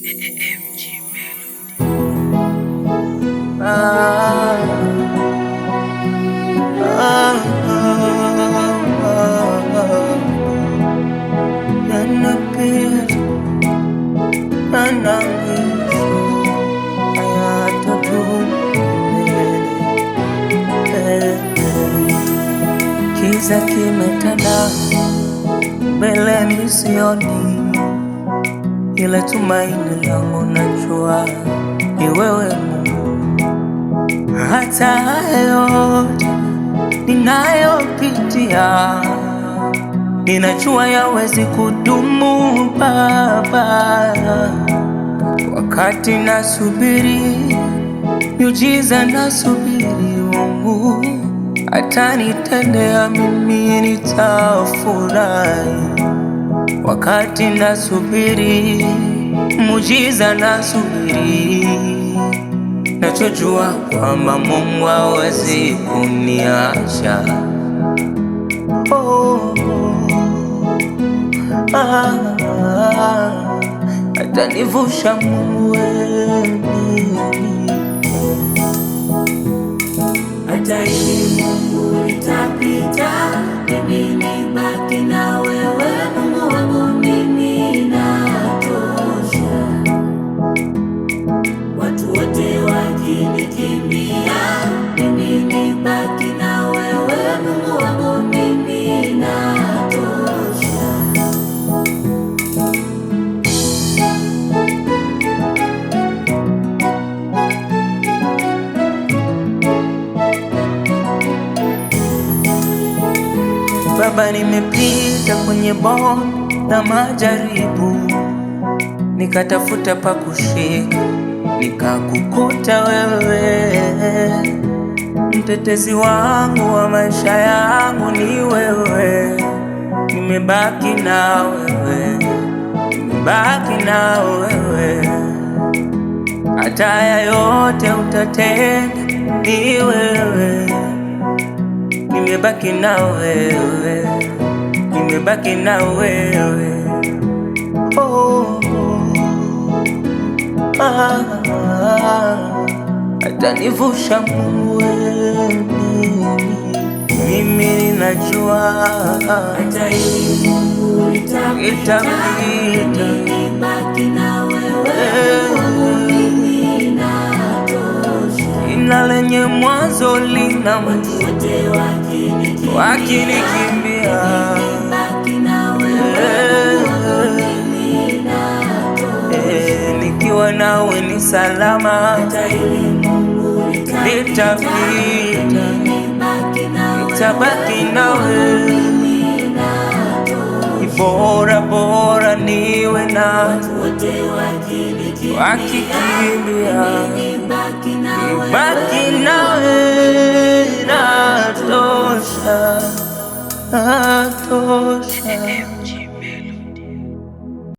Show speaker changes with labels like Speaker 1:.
Speaker 1: MG Melody.
Speaker 2: Kiza kimetanda mbele misioni, ila tumaini langu najua ni wewe Mungu. Hata yote ninayopitia ninajua yawezi kudumu Baba. Wakati nasubiri miujiza, nasubiri Mungu atanitendea, mimi nitafurahi. Wakati nasubiri muujiza, nasubiri nachojua kwamba Mungu hawezi kuniacha. Atanivusha Mungu,
Speaker 3: hata hili Mungu litapita, mimi nibaki na wewe. Mungu wangu mimi natosha, watu wote wakinikimbia, mimi nibaki na wewe. Mungu wangu mimi natosha.
Speaker 2: Baba, nimepita kwenye bonde la majaribu, nikatafuta pa kushika, nikakukuta wewe. Mtetezi wangu wa maisha yangu ni wewe, nimebaki na wewe, nimebaki na wewe. Hata haya yote utatenda, ni wewe, nimebaki na wewe, nimebaki na wewe. Atanivusha Mungu, mimi ninajua
Speaker 3: hata hili Mungu litapita, nibaki na wewe. Mimi natosha,
Speaker 2: ina lenye mwanzo lina mwisho,
Speaker 3: wote
Speaker 2: wakinikimbia
Speaker 3: nibaki na wewe. Mimi natosha,
Speaker 2: nikiwa nawe ni salama.
Speaker 3: hata hili Mungu litapita,
Speaker 2: nitabaki nawe. Bora bora niwe na
Speaker 3: wote
Speaker 2: wakikimbia,
Speaker 3: nibaki na
Speaker 2: nibaki nawe.